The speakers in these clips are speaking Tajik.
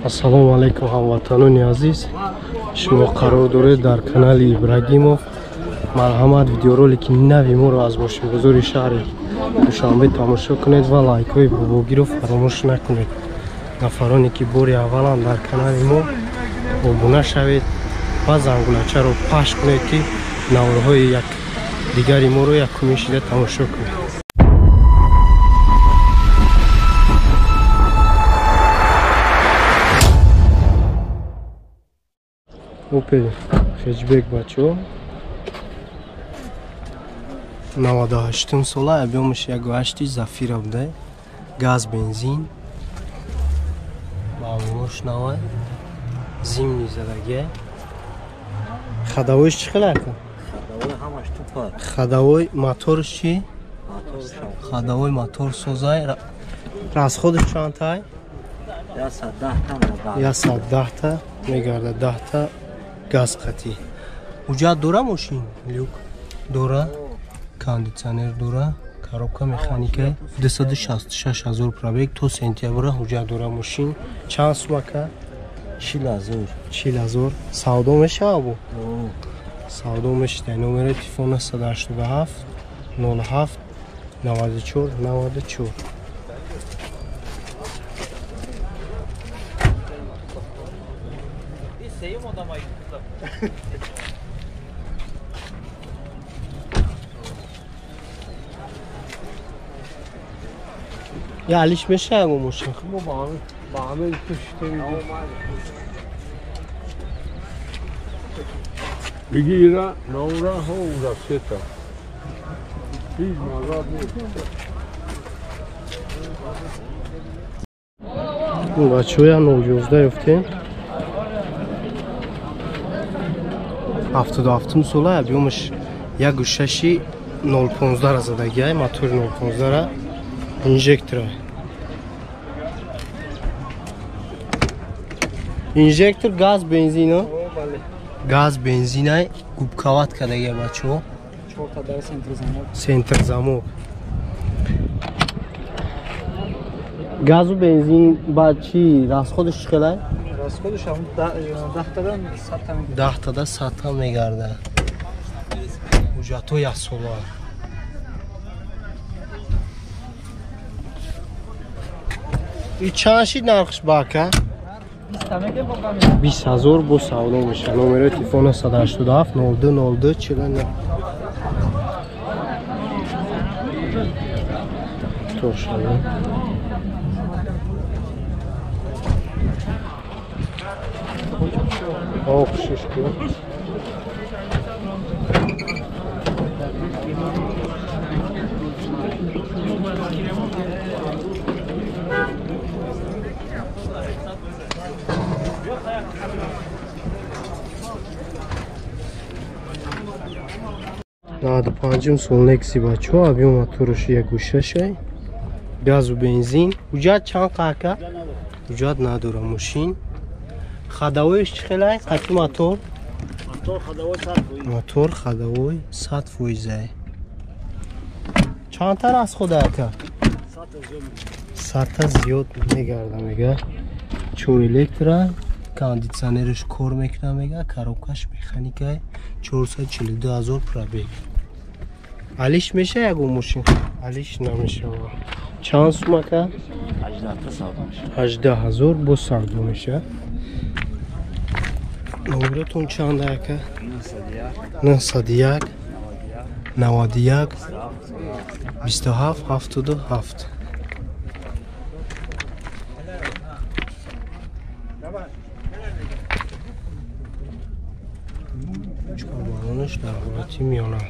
Ассалому алайкум ҳамватанони азиз. Шумо қарор доред дар канали Ибрагимов марҳамат видеоролики нави моро аз бошимгузори шаҳри Душанбе тамошо кунед ва лайкҳои бубогиро фаромӯш накунед. Нафароне ки бори авваланд дар канали мо обуна шавед ва зангулачаро паш кунед ки наврҳои як дигари моро якуми шида тамошо кунед. Opel hatchback бачо 98 сола, объемаш 1.8 Зафира буда, газ бензин, баъмош нава, зимни задаге. Ходовойш чӣ хел ака? Ходовой ҳамаш тупа. Ходовой моторш чӣ? Ходовой мотор созай. Расходш чантай? 110 та мегарда 10 та газ қатӣ. Ҳуҷҷат дора мошин? Люк дора? Кондитсионер дора? Коробка механика 266 000 пробег то сентябр ҳуҷҷат дора мошин. Чанд сум ака? 40 000. Савдо мешава бу? Савдо мешава. Номери телефона 187 07 94 94. یا علیش میشه اگه موشن خب با همه کشته بگیره نوره ها و رفته هیچ مزاد نیست بچه های 911 افتیم 77 ساله объемش 1.6 0.15 را زدگی های موتور 0.15 را инжектора. Инжектор газ бензин. Газ бензин губковат кадаги бачо. 4 та дар центр замок. Газу бензин ба чи расходш чӣ хелай? Расходш 10 тадан 100 та мегарда. 10 тада 100 та мегарда. Ҳуҷҷато ясола. چند شید نرخش باکه؟ 20,000 با سودا میشه. نمره تلفن 187 02 02 49. تو شده. خوشش کن. Надо панҷум сол Nexi бачо объем моторш 1.6 газу бензин. Ҳуҷҷат чанд қака? Ҳуҷҷат надора мошин. Ходовойш чӣ хелай? Қати мотор? Мотор ходовой 100%. Чанд та расход ака? 100 та зиёд мегарда мега. 4 электро, кондитсионерш кор мекуна мега, коробкаш механика 442 000 пробег. Алиш меша ягу мошин? Алиш намеша. Чанд сум ака? 18,000 бо савдо меша. Номератон чанд ака? 91 91 27 77. Чкарбанош дар ҳолати миёна.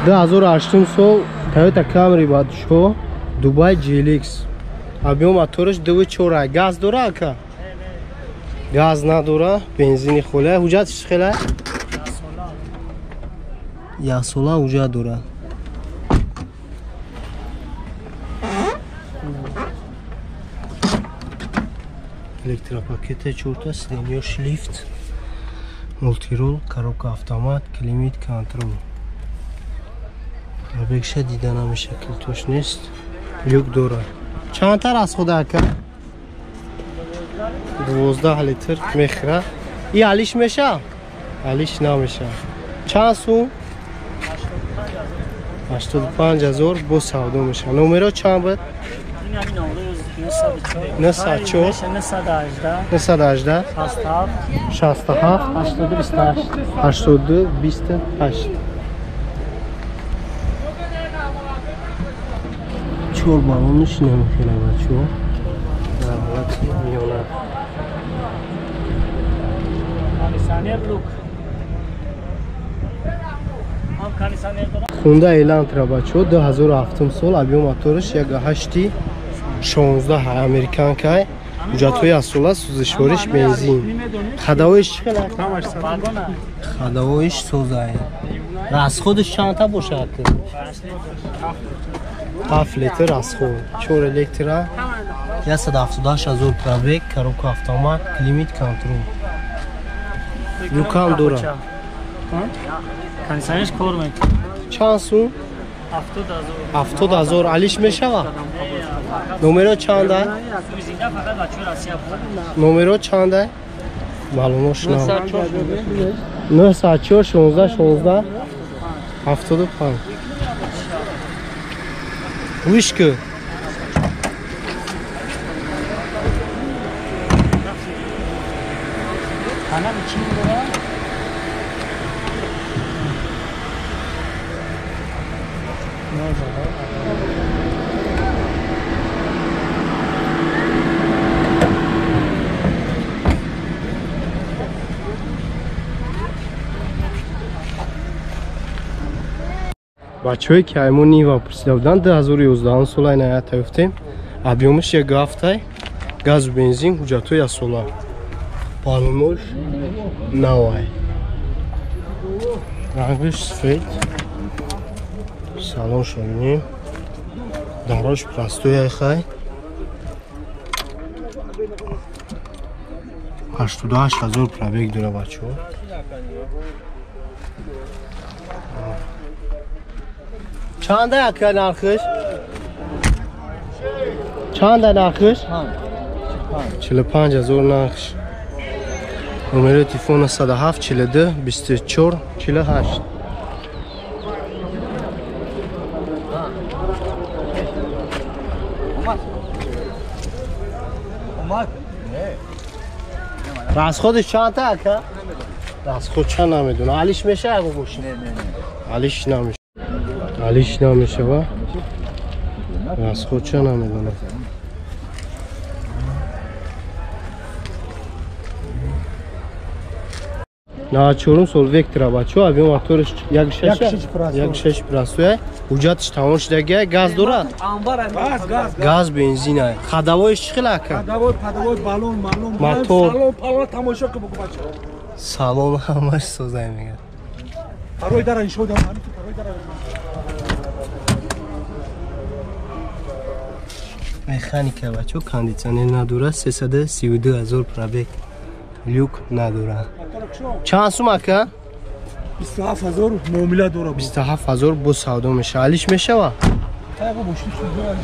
Да 2008 сол Toyota Camry бадшо Dubai GLX. Объем моторш 2.4. Газ дора ака? Газ надора, бензини холе. Ҳуҷҷат чӣ хелай? Ясола ҳуҷҷат дора. Elektropakete 4 ta, sidenyo lift, multirol, коробка автомат, климат контрол. Бекша дида намешакл тош нест. Люк дора. Чанд та расход ака? 12 литр мехра. И алиш меша? алиш намеша. Чанд сум? 85000 бо савдо меша. Номеро чанд буд? این همین آقای 904 918 67 82 28 چور بالونش نمیکنه بچه ها در حالت میانه ثانیه بلوک هم کانی ثانیه دارم خونده ایلانترا بچه ها 2007 سال объем моторش 1.8 16 американкай ҳуҷҷатҳои асола сӯзишвориш бензин хадавоиш чӣ хел хадавоиш сӯзай расходиш чанда бошад 7 литр расход 4 электра 178000 пробег коробка автомат климат контрол люкам дора کانی ثانیش کار میکنه чанд сум 70000 алиш мешавад номеро чанд ай номеро чанд ай маълумот шунав 904 16 16 75 вишка Ana biçim bura. Ne olacak? бачаҳое ки аймон нива пурсида буданд 2011 сола инаята ёфтем объёмиш 1 ҳафтай газу бензин ҳуҷҷатҳои асола палмош навай рангиш сфед салон шавинем дарош простой айхай 88000 пробег дора бачаҳо چند اکر نرخش؟ چند نرخش؟ 45000 نرخش نمره تلفن 107 42 24 48 راست خودش چند تا اکر؟ راست خود چند نمیدونه علیش میشه اگه گوشی؟ علیش نمیشه علیش نمیشه و از خود چه نمیدونه نه چورم سول وکترا بچه ها بیام موتورش 1.6 پرستویه حجتش تمام شده گاز دارد گاز بنزین های خدوایش چی خیلی که خدوای بالون موتور سالن پالون تماشا که بگو بچه سالن همش سوزای میگه پروی داره این شده پروی داره مکانیکا بچه کاندیشنر نداره 332000 پرابگ لیوک نداره چند سوم که 27000 معامله داره 27000 بو سودا میشه علیش میشه و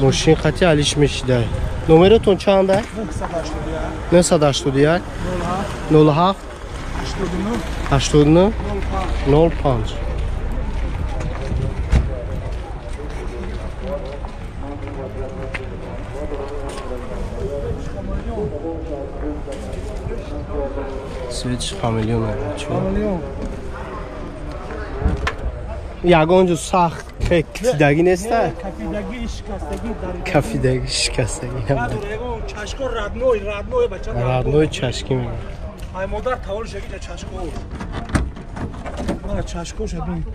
ماشین خطی علیش میشه نمرتون چنده 981 07 89 05 سویچ خامیلیون خامیلیون یگان جو سخت کفیدگی نیسته؟ کفیدگی شکستگی کفیدگی شکستگی نداره چشکو ردنوی بچه ردنوی چشکی میگه ای مادر تاول شگی چشکو من چشکو شدیم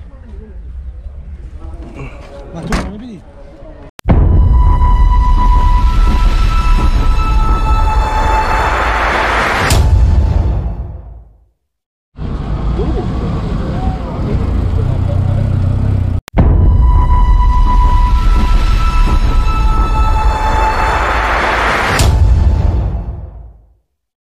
من تو نمیبینی